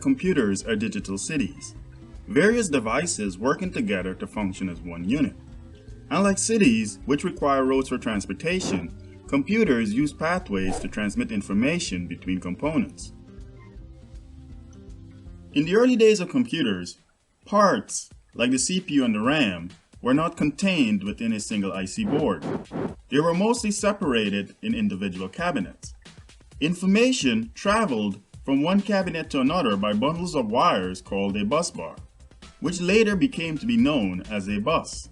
that computers are digital cities, various devices working together to function as one unit. Unlike cities, which require roads for transportation, computers use pathways to transmit information between components. In the early days of computers, parts, like the CPU and the RAM, were not contained within a single IC board. They were mostly separated in individual cabinets. Information traveled from one cabinet to another by bundles of wires called a busbar, which later became to be known as a bus.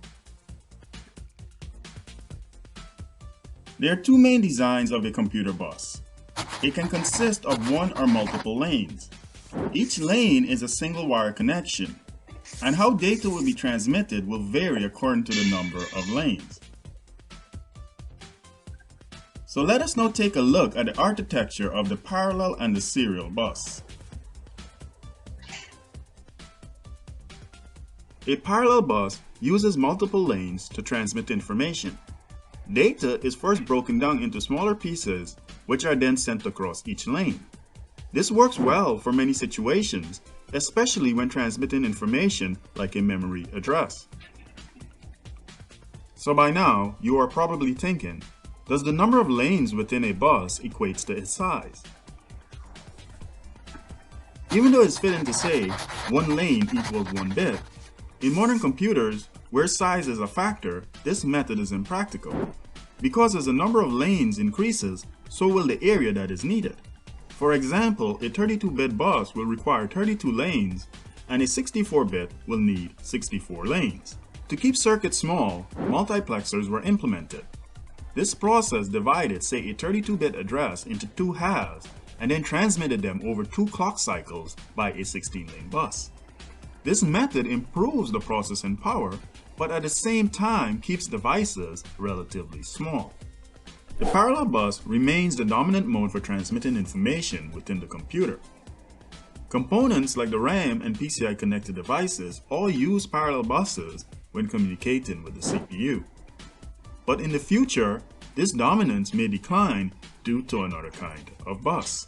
There are two main designs of a computer bus. It can consist of one or multiple lanes. Each lane is a single wire connection, and how data will be transmitted will vary according to the number of lanes. So let us now take a look at the architecture of the parallel and the serial bus. A parallel bus uses multiple lanes to transmit information. Data is first broken down into smaller pieces, which are then sent across each lane. This works well for many situations, especially when transmitting information like a memory address. So by now, you are probably thinking, does the number of lanes within a bus equates to its size? Even though it's fitting to say one lane equals one bit, in modern computers, where size is a factor, this method is impractical. Because as the number of lanes increases, so will the area that is needed. For example, a 32-bit bus will require 32 lanes, and a 64-bit will need 64 lanes. To keep circuits small, multiplexers were implemented. This process divided, say, a 32-bit address into two halves, and then transmitted them over 2 clock cycles by a 16-lane bus. This method improves the processing power, but at the same time keeps devices relatively small. The parallel bus remains the dominant mode for transmitting information within the computer. Components like the RAM and PCI connected devices all use parallel buses when communicating with the CPU. But in the future, this dominance may decline due to another kind of bus.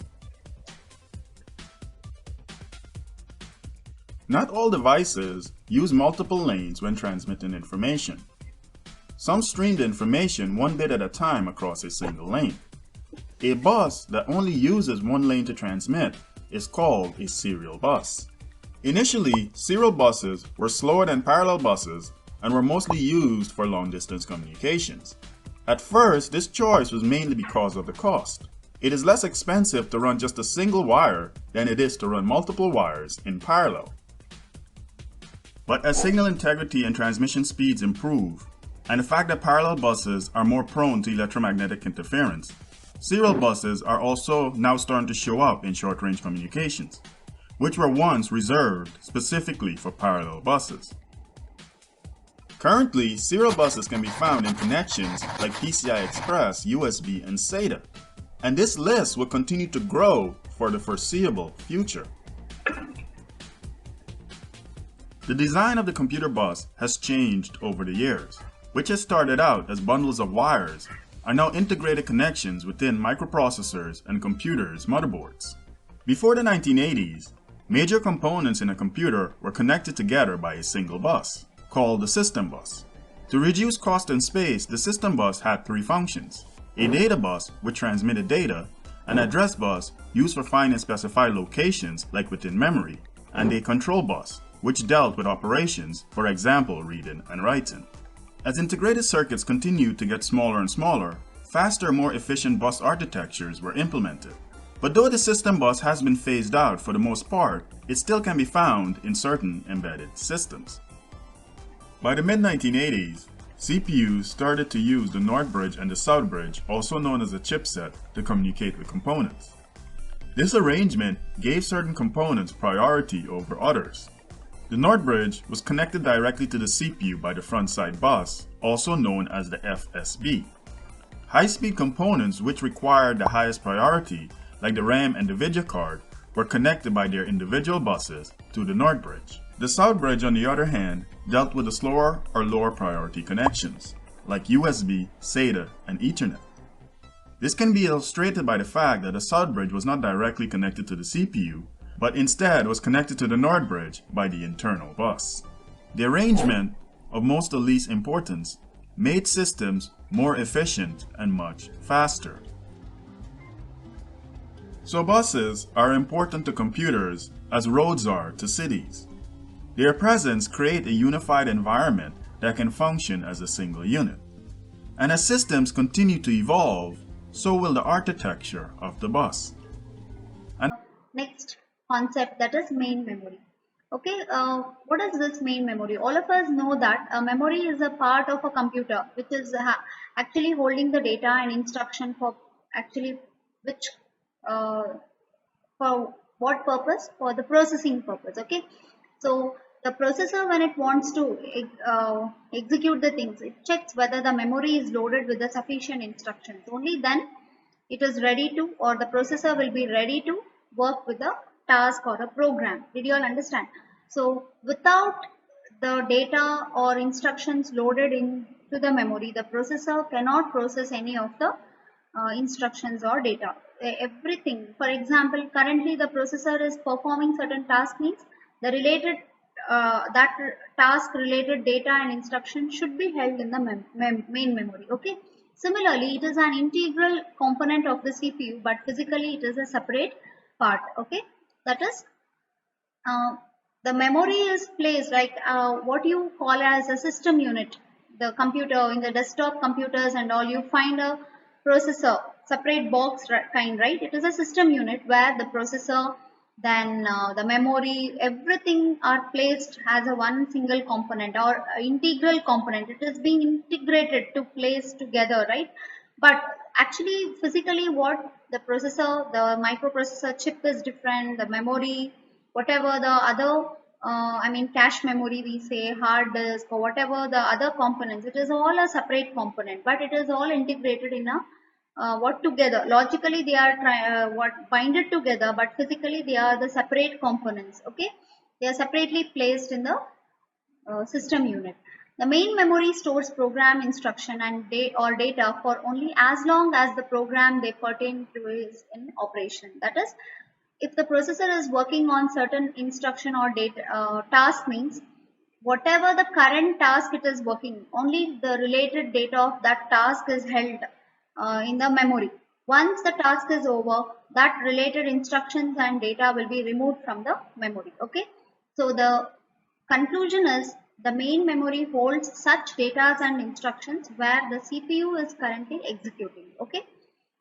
Not all devices use multiple lanes when transmitting information. Some stream the information one bit at a time across a single lane. A bus that only uses one lane to transmit is called a serial bus. Initially, serial buses were slower than parallel buses and were mostly used for long-distance communications. At first, this choice was mainly because of the cost. It is less expensive to run just a single wire than it is to run multiple wires in parallel. But as signal integrity and transmission speeds improve, and the fact that parallel buses are more prone to electromagnetic interference, serial buses are also now starting to show up in short-range communications, which were once reserved specifically for parallel buses. Currently, serial buses can be found in connections like PCI Express, USB, and SATA, and this list will continue to grow for the foreseeable future. The design of the computer bus has changed over the years, which has started out as bundles of wires, are now integrated connections within microprocessors and computers' motherboards. Before the 1980s, major components in a computer were connected together by a single bus, called the system bus. To reduce cost and space, the system bus had three functions: a data bus, which transmitted data, an address bus, used for finding specified locations like within memory, and a control bus, which dealt with operations, for example, reading and writing. As integrated circuits continued to get smaller and smaller, faster, more efficient bus architectures were implemented. But though the system bus has been phased out for the most part, it still can be found in certain embedded systems. By the mid-1980s, CPUs started to use the North Bridge and the South Bridge, also known as a chipset, to communicate with components. This arrangement gave certain components priority over others. The North Bridge was connected directly to the CPU by the front-side bus, also known as the FSB. High-speed components which required the highest priority, like the RAM and the video card, were connected by their individual buses to the North Bridge. The South Bridge, on the other hand, dealt with the slower or lower priority connections, like USB, SATA, and Ethernet. This can be illustrated by the fact that the South Bridge was not directly connected to the CPU, but instead was connected to the Nord Bridge by the internal bus. The arrangement, of most of least importance, made systems more efficient and much faster. So buses are important to computers as roads are to cities. Their presence creates a unified environment that can function as a single unit. And as systems continue to evolve, so will the architecture of the bus. Next concept, that is main memory. Okay, what is this main memory? All of us know that a memory is a part of a computer which is actually holding the data and instruction for actually which uh, for what purpose? For the processing purpose. Okay, so the processor, when it wants to execute the things, it checks whether the memory is loaded with the sufficient instructions. Only then it is ready to, or the processor will be ready to work with a task or a program. Did you all understand? So without the data or instructions loaded into the memory, the processor cannot process any of the instructions or data. Everything, for example, currently the processor is performing certain task, means the related that task related data and instruction should be held in the main memory. Okay, similarly it is an integral component of the CPU, but physically it is a separate part. Okay, that is uh, the memory is placed like what you call as a system unit. The computer, in the desktop computers and all, you find a processor, separate box kind, right? It is a system unit where the processor, then the memory, everything are placed as a one single component or integral component. It is being integrated to place together, right? But actually physically what the processor, the microprocessor chip is different, the memory, whatever the other I mean cache memory, we say hard disk or whatever the other components, it is all a separate component, but it is all integrated in a what together logically they are what binded together, but physically they are the separate components. Okay, they are separately placed in the system unit. The main memory stores program instruction and or data for only as long as the program they pertain to is in operation. That is, if the processor is working on certain instruction or data task, means whatever the current task it is working, only the related data of that task is held in the memory. Once the task is over, that related instructions and data will be removed from the memory. Okay, so the conclusion is the main memory holds such data and instructions where the CPU is currently executing. Okay,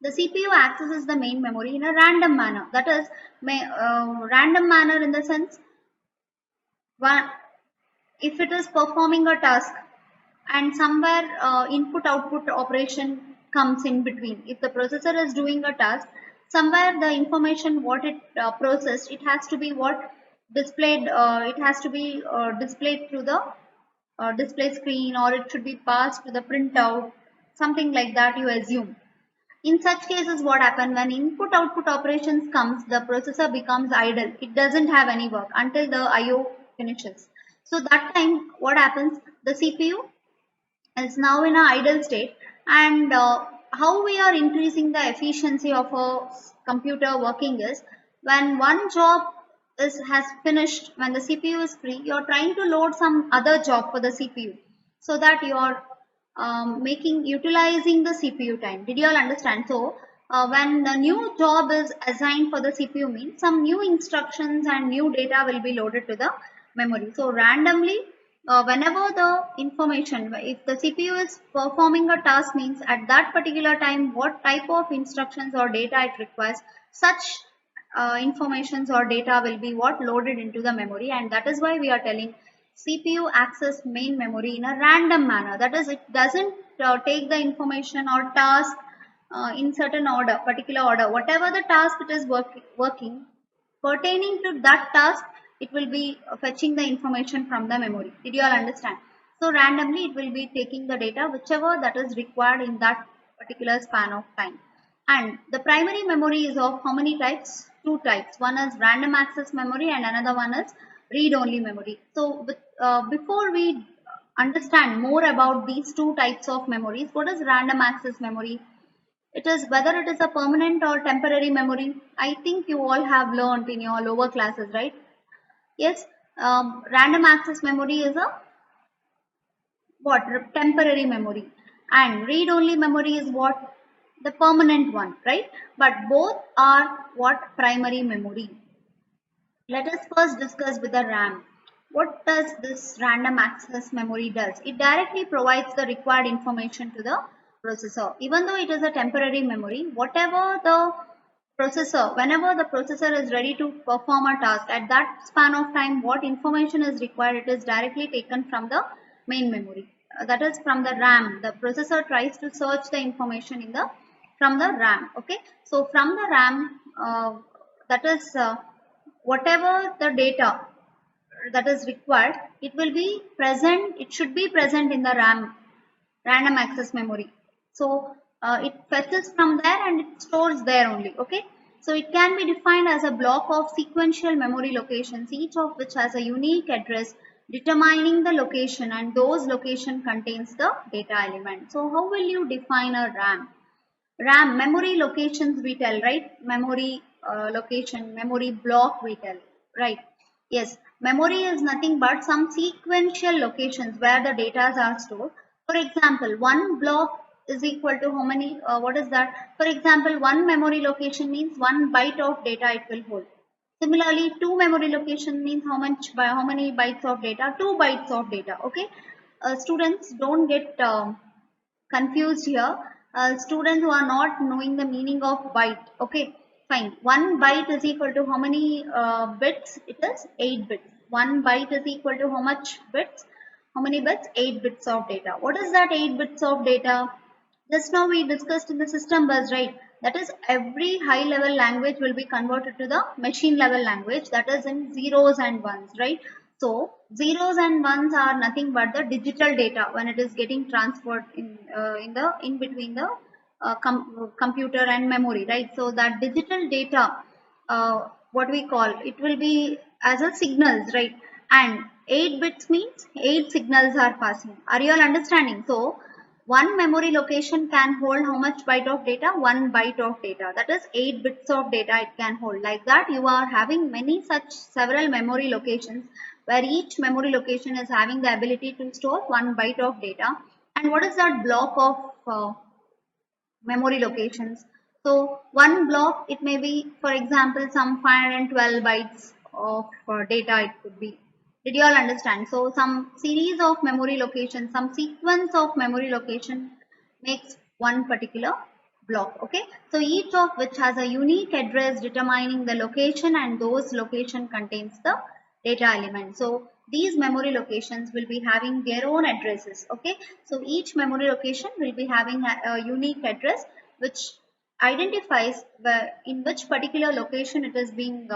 the CPU accesses the main memory in a random manner. That is, random manner in the sense, one, if it is performing a task and somewhere input output operation comes in between. If the processor is doing a task, somewhere the information what it processed, it has to be what displayed, it has to be displayed through the display screen, or it should be passed to the printout, something like that you assume. In such cases, what happens when input output operations comes, the processor becomes idle. It doesn't have any work until the IO finishes. So that time what happens, the CPU is now in a idle state, and how we are increasing the efficiency of a computer working is, when one job is has finished, when the CPU is free, you are trying to load some other job for the CPU, so that you are making utilizing the CPU time. Did you all understand? So when the new job is assigned for the CPU, means some new instructions and new data will be loaded to the memory. So randomly, whenever the information, if the CPU is performing a task, means at that particular time what type of instructions or data it requires, such informations or data will be what loaded into the memory. And that is why we are telling CPU access main memory in a random manner. That is, it doesn't take the information or task in certain order, particular order. Whatever the task it is working, pertaining to that task, it will be fetching the information from the memory. Did you all understand? So randomly it will be taking the data whichever that is required in that particular span of time. And the primary memory is of how many types? Two types. One is random access memory and another one is read-only memory. So before we understand more about these two types of memories, what is random access memory? It is whether it is a permanent or temporary memory. I think you all have learned in your lower classes, right? Yes, random access memory is a what, temporary memory, and read only memory is what, the permanent one, right? But both are what, primary memory. Let us first discuss with the RAM. What does this random access memory does? It directly provides the required information to the processor. Even though it is a temporary memory, whatever the processor, whenever the processor is ready to perform a task, at that span of time, what information is required, it is directly taken from the main memory. That is from the RAM. The processor tries to search the information in the from the RAM. Okay, so from the RAM, that is whatever the data that is required, it will be present, it should be present in the RAM, random access memory. So it fetches from there and it stores there only. Okay, so it can be defined as a block of sequential memory locations, each of which has a unique address determining the location, and those location contains the data element. So how will you define a RAM? RAM, memory locations we tell, right? Memory location, memory block we tell, right? Yes, memory is nothing but some sequential locations where the data are stored. For example, one block is equal to how many, what is that? For example, one memory location means 1 byte of data it will hold. Similarly, two memory location means how much, by how many bytes of data? 2 bytes of data, okay? Students, don't get confused here. Students who are not knowing the meaning of byte. Okay, fine. 1 byte is equal to how many bits? It is 8 bits. 1 byte is equal to how much bits? How many bits? 8 bits of data. What is that 8 bits of data? Just now we discussed in the system bus, right? That is, every high level language will be converted to the machine level language, that is in zeros and ones, right? So zeros and ones are nothing but the digital data when it is getting transferred in between the computer and memory, right? So that digital data, what we call, it will be as a signals, right? And 8 bits means 8 signals are passing. Are you all understanding? So one memory location can hold how much byte of data? 1 byte of data. That is 8 bits of data it can hold. Like that, you are having many such several memory locations where each memory location is having the ability to store 1 byte of data. And what is that block of memory locations? So one block, it may be, for example, some 512 bytes of data it could be. Did you all understand? So some series of memory locations, some sequence of memory location makes one particular block. Okay, so each of which has a unique address determining the location, and those location contains the data element. So these memory locations will be having their own addresses. Okay, so each memory location will be having a unique address which identifies in which particular location it is being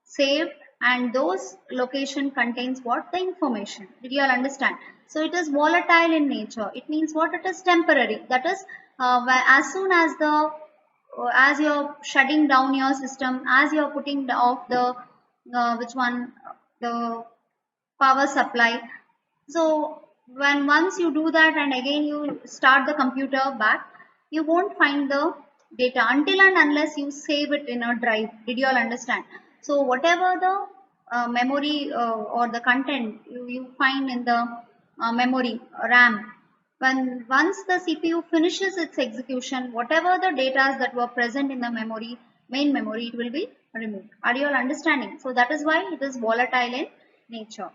saved, and those location contains what, the information. Did you all understand? So it is volatile in nature. It means what, it is temporary. That is, as soon as the as you're shutting down your system, as you're putting off the which one, the power supply. So when once you do that and again you start the computer back, you won't find the data until and unless you save it in a drive. Did you all understand? So whatever the memory or the content you find in the memory RAM, when once the CPU finishes its execution, whatever the data that were present in the memory, main memory, it will be removed. Are you all understanding? So that is why it is volatile in nature.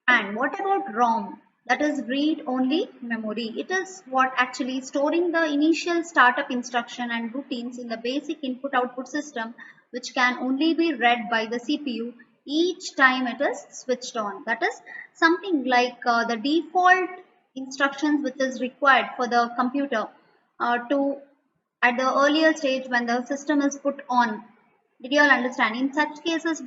And what about ROM? That is read only memory. It is what, actually storing the initial startup instruction and routines in the basic input output system, which can only be read by the CPU each time it is switched on. That is something like the default instructions which is required for the computer to at the earlier stage when the system is put on. Did you all understand? In such cases,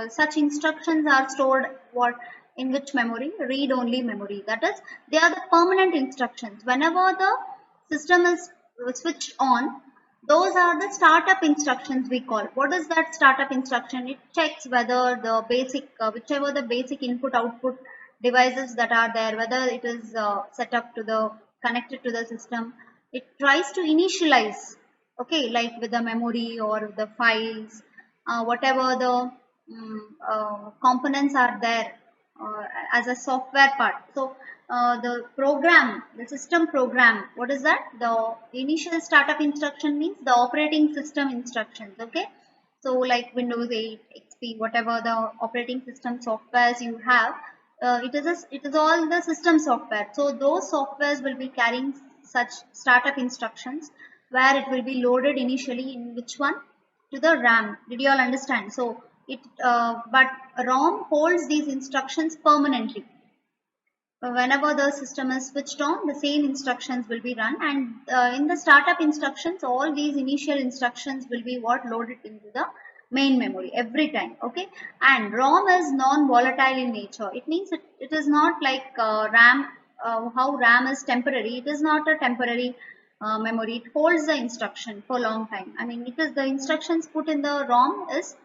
such instructions are stored what, in which memory? Read only memory. That is, they are the permanent instructions. Whenever the system is switched on, those are the startup instructions we call. What is that startup instruction? It checks whether the basic, whichever the basic input output devices that are there, whether it is set up to the connected to the system, it tries to initialize, okay, like with the memory or the files, whatever the components are there as a software part. So the system program, what is that? The initial startup instruction means the operating system instructions, okay. So like Windows 8, XP, whatever the operating system softwares you have, it is all the system software. So those softwares will be carrying such startup instructions where it will be loaded initially in which one? To the RAM. Did you all understand? So but ROM holds these instructions permanently. Whenever the system is switched on, the same instructions will be run, and in the startup instructions, all these initial instructions will be what loaded into the main memory every time, okay. And ROM is non-volatile in nature. It means it is not like RAM, how RAM is temporary. It is not a temporary memory. It holds the instruction for a long time. I mean, it is the instructions put in the ROM is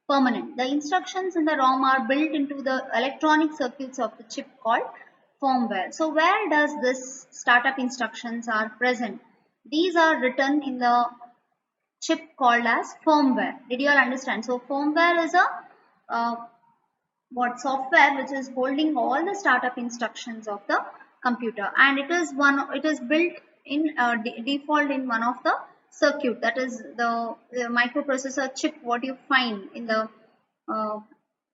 permanent. The instructions in the ROM are built into the electronic circuits of the chip called firmware. So where does this startup instructions are present? These are written in the chip called as firmware. Did you all understand? So firmware is a uh, what software which is holding all the startup instructions of the computer, and it is built in default in one of the circuit, that is the microprocessor chip. What you find in the uh,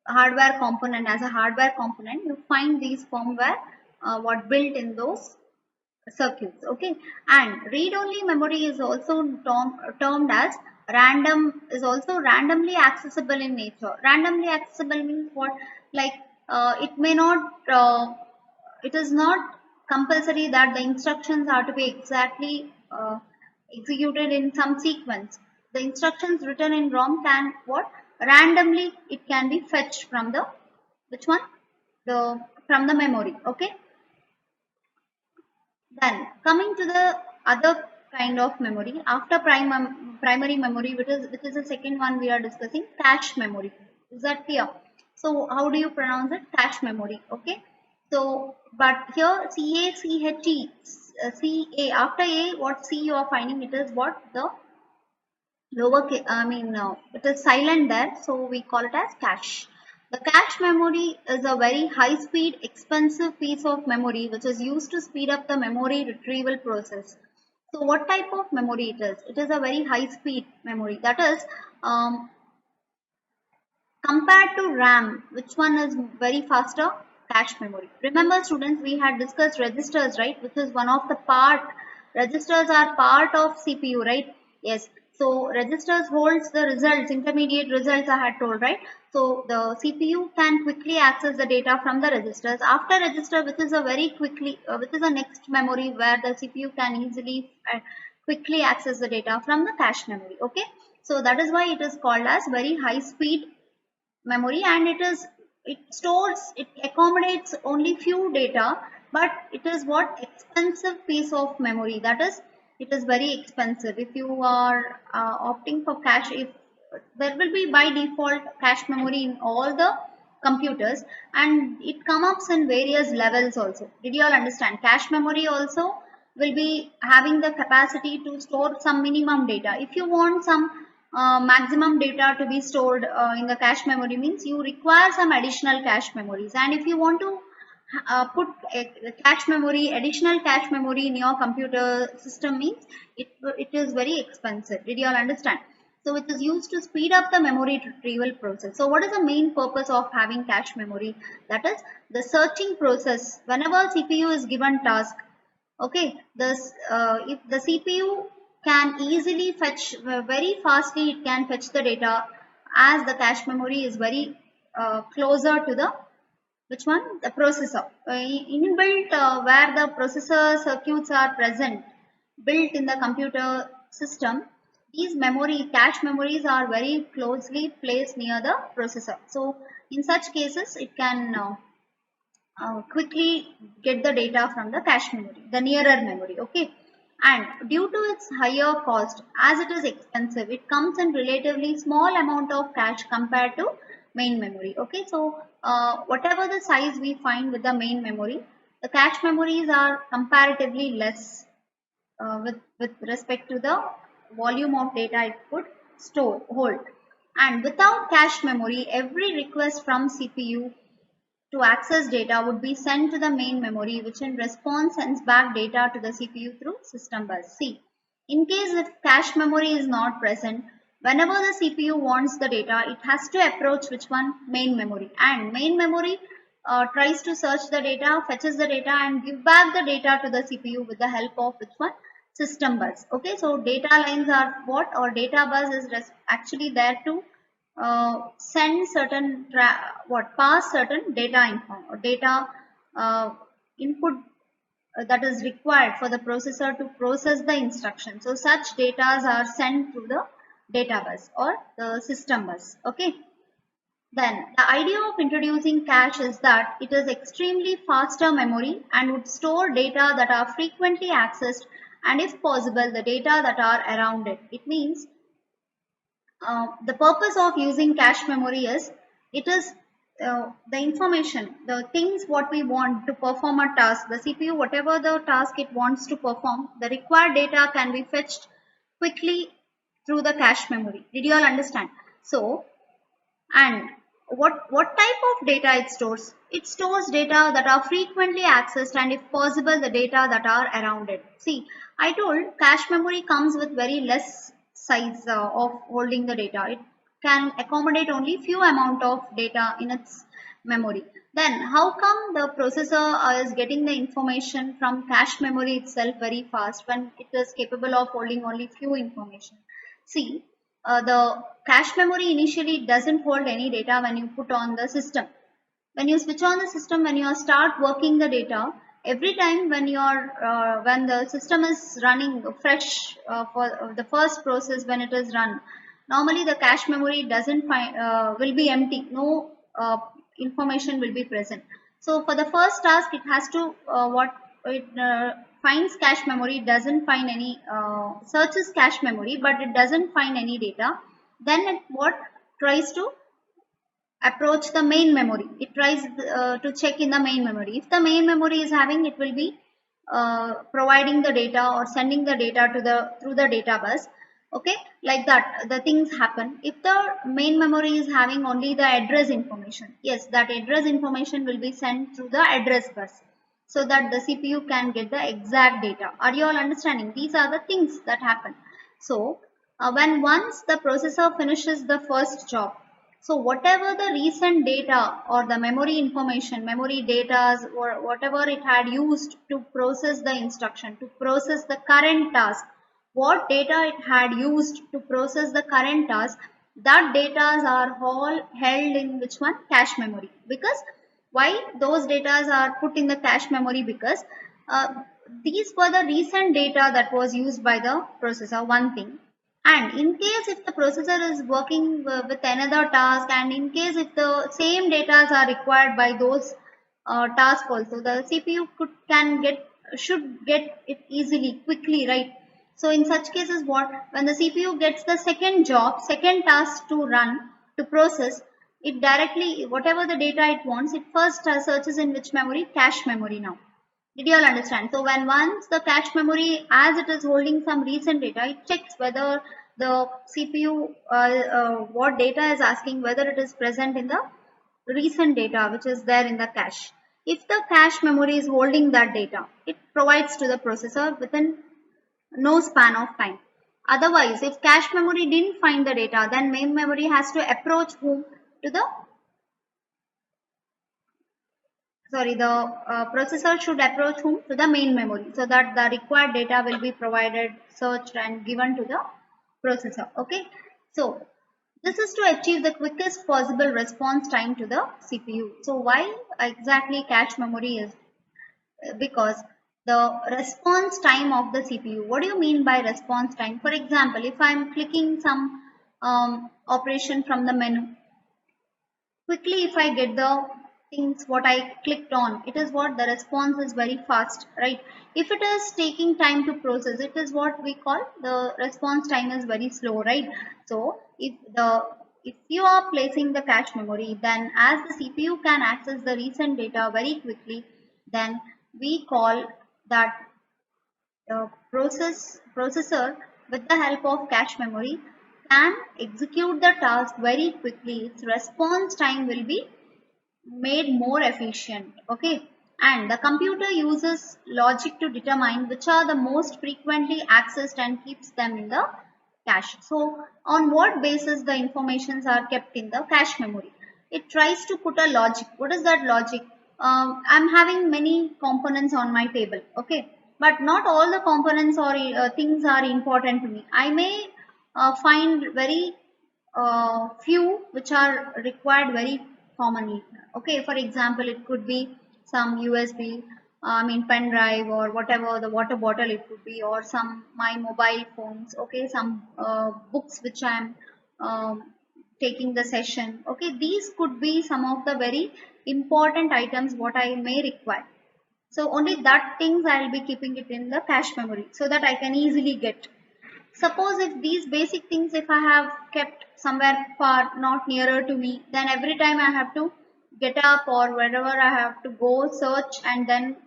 hardware component, as a hardware component you find these firmware what built in those circuits, okay. And read-only memory is also termed as random, is also randomly accessible in nature. Randomly accessible means what? Like it may not it is not compulsory that the instructions are to be exactly executed in some sequence. The instructions written in ROM can what? Randomly it can be fetched from the which one? The from the memory, okay. Then coming to the other kind of memory after primary memory, which is the second one we are discussing, cache memory. Is that clear? So how do you pronounce it? Cache memory. Okay. So but here CACHE, CA, after A, what C you are finding, it is what? The lower I mean it is silent there, so we call it as cache. The cache memory is a very high speed expensive piece of memory which is used to speed up the memory retrieval process. So what type of memory it is? It is a very high speed memory, that is um, compared to RAM, which one is very faster? Cache memory. Remember students, we had discussed registers, right? Which is one of the registers are part of CPU, right? Yes. So registers holds the results, intermediate results I had told, right? So the CPU can quickly access the data from the registers. After register, which is a very quickly, which is the next memory where the CPU can easily quickly access the data from the cache memory, okay? So that is why it is called as very high speed memory, and it accommodates only few data, but it is what? Expensive piece of memory, that is it is very expensive. If you are opting for cache, if there will be by default cache memory in all the computers, and it comes up in various levels also. Did you all understand? Cache memory also will be having the capacity to store some minimum data. If you want some maximum data to be stored in the cache memory, means you require some additional cache memories. And if you want to put a cache memory, additional cache memory in your computer system, means it is very expensive. Did you all understand? So it is used to speed up the memory retrieval process. So what is the main purpose of having cache memory? That is the searching process. Whenever CPU is given task, okay, this if the CPU can easily fetch very fastly, it can fetch the data, as the cache memory is very closer to the which one? The processor. Inbuilt where the processor circuits are present, built in the computer system. These cache memories are very closely placed near the processor. So in such cases, it can quickly get the data from the cache memory, the nearer memory, okay. And due to its higher cost, as it is expensive, it comes in relatively small amount of cache compared to main memory, okay. So whatever the size we find with the main memory, the cache memories are comparatively less, with respect to the volume of data it could hold. And without cache memory, every request from CPU to access data would be sent to the main memory, which in response sends back data to the CPU through system bus. See, in case if cache memory is not present, whenever the CPU wants the data, it has to approach which one? Main memory. And main memory tries to search the data, fetches the data and give back the data to the CPU with the help of which one? System bus. Okay, so data lines are what? Or data bus is actually there to send certain pass certain data info or data input that is required for the processor to process the instruction. So such data are sent through the data bus or the system bus. Okay. Then the idea of introducing cache is that it is extremely faster memory and would store data that are frequently accessed and if possible the data that are around it. It means the purpose of using cache memory is it is the information, the things what we want to perform a task, the CPU, whatever the task it wants to perform, the required data can be fetched quickly through the cache memory. Did you all understand? So, and what type of data it stores? It stores data that are frequently accessed and if possible the data that are around it. See, I told cache memory comes with very less size of holding the data. It can accommodate only few amount of data in its memory. Then how come the processor is getting the information from cache memory itself very fast when it is capable of holding only few information? See, the cache memory initially doesn't hold any data when you put on the system. When you switch on the system, when you start working the data, every time when when the system is running fresh for the first process when it is run, normally the cache memory doesn't will be empty. No information will be present. So for the first task, it has to what it finds cache memory, doesn't find any searches cache memory, but it doesn't find any data. Then it what tries to approach the main memory. It tries to check in the main memory. If the main memory is having, it will be providing the data or sending the data to the through the data bus. Okay, like that the things happen. If the main memory is having only the address information, yes, that address information will be sent through the address bus so that the CPU can get the exact data. Are you all understanding? These are the things that happen. So when once the processor finishes the first job, so whatever the recent data or the memory information, memory data or whatever it had used to process the instruction, to process the current task, what data it had used to process the current task, that data are all held in which one? Cache memory. Because why those data are put in the cache memory? Because these were the recent data that was used by the processor, one thing. And in case if the processor is working with another task and in case if the same data are required by those tasks also, the CPU should get it easily, quickly, right? So in such cases what, when the CPU gets the second task to run, to process, it directly, whatever the data it wants, it first searches in which memory? Cache memory now. Did you all understand? So when once the cache memory, as it is holding some recent data, it checks whether the CPU, what data is asking, whether it is present in the recent data which is there in the cache. If the cache memory is holding that data, it provides to the processor within no span of time. Otherwise, if cache memory didn't find the data, then main memory has to approach whom? To the processor should approach whom? To the main memory, so that the required data will be provided, searched and given to the processor. Okay, so this is to achieve the quickest possible response time to the CPU. So why exactly cache memory is? Because the response time of the CPU. What do you mean by response time? For example, if I am clicking some operation from the menu, quickly if I get the things what I clicked on, it is what the response is very fast, right? If it is taking time to process, it is what we call the response time is very slow, right? So if you are placing the cache memory, then as the CPU can access the recent data very quickly, then we call that processor with the help of cache memory can execute the task very quickly. Its response time will be made more efficient. Okay, and the computer uses logic to determine which are the most frequently accessed and keeps them in the cache. So on what basis the informations are kept in the cache memory? It tries to put a logic. What is that logic? I'm having many components on my table. Okay, but not all the components or things are important to me. I may find very few which are required very commonly. Okay, for example, it could be some USB, pen drive, or whatever, the water bottle it could be, or some my mobile phones. Okay, some books which I'm taking the session. Okay, these could be some of the very important items what I may require. So only that things I'll be keeping it in the cache memory so that I can easily get. Suppose if these basic things, if I have kept somewhere far, not nearer to me, then every time I have to get up or wherever I have to go search and then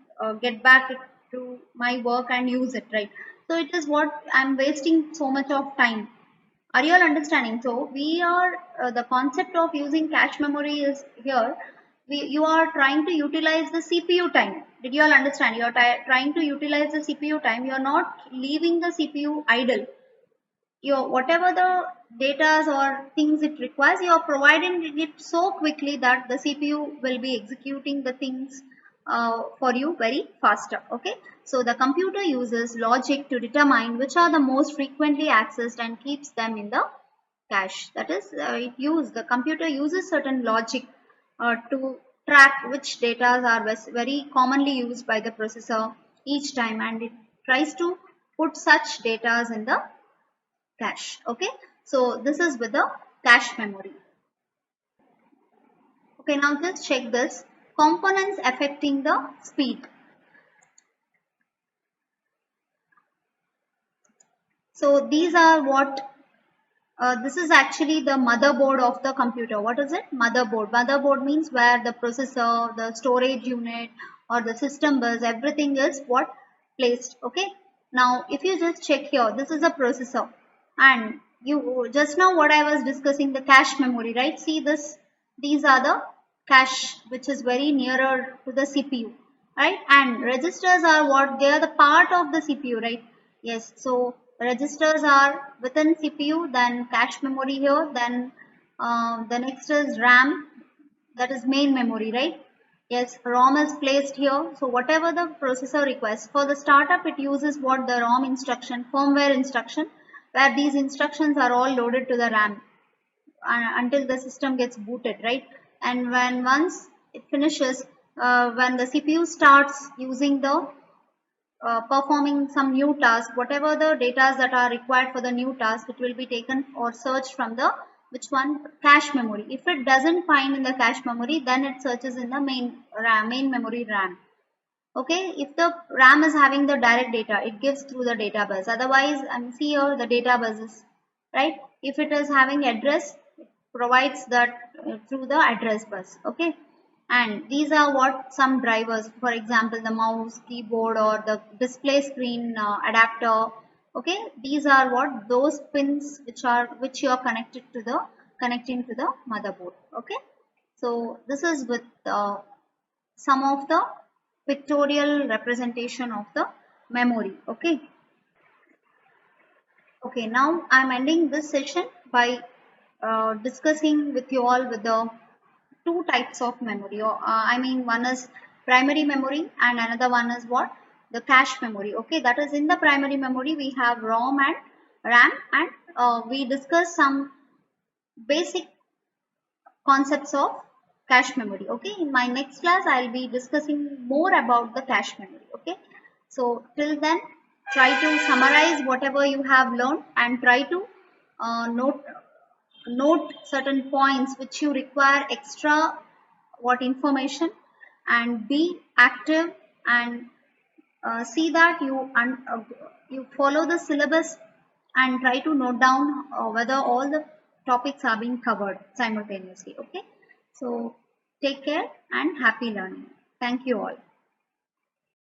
get back to my work and use it, right? So it is what I'm wasting so much of time. Are you all understanding? So we are the concept of using cache memory is here. You are trying to utilize the CPU time. Did you all understand? You are trying to utilize the CPU time. You are not leaving the CPU idle. Your whatever the data or things it requires, you are providing it so quickly that the CPU will be executing the things for you very faster. Okay, so the computer uses logic to determine which are the most frequently accessed and keeps them in the cache. That is, the computer uses certain logic to track which data are very commonly used by the processor each time, and it tries to put such data in the cache. Okay, so this is with the cache memory. Okay, now just check this components affecting the speed. So these are what this is actually the motherboard of the computer. What is it? Motherboard. Motherboard means where the processor, the storage unit, or the system bus, everything is what placed. Okay, now if you just check here, this is a processor, and you just now what I was discussing, the cache memory, right? See this, these are the cache which is very nearer to the CPU, right? And registers are what, they are the part of the CPU, right? Yes, so registers are within CPU, then cache memory here, then the next is RAM, that is main memory, right? Yes, ROM is placed here. So whatever the processor requests. For the startup, it uses what, the ROM instruction, firmware instruction, where these instructions are all loaded to the RAM until the system gets booted, right? And when once it finishes, when the CPU starts using the performing some new task, whatever the data that are required for the new task, it will be taken or searched from the which one, cache memory. If it doesn't find in the cache memory, then it searches in the main RAM, main memory RAM. Okay, if the RAM is having the direct data, it gives through the data bus. Otherwise, see here the data bus is right. If it is having address, it provides that through the address bus. Okay, and these are what some drivers, for example, the mouse, keyboard, or the display screen adapter. Okay, these are what, those pins which you are connecting to the motherboard. Okay, so this is with some of the pictorial representation of the memory. Okay, okay, now I'm ending this session by discussing with you all with the two types of memory, or one is primary memory and another one is what, the cache memory. Okay, that is, in the primary memory we have ROM and RAM, and we discuss some basic concepts of cache memory. Okay, in my next class I'll be discussing more about the cache memory. Okay, so till then, try to summarize whatever you have learned and try to note certain points which you require extra what information, and be active, and see that you follow the syllabus and try to note down whether all the topics are being covered simultaneously. Okay, so take care and happy learning. Thank you all.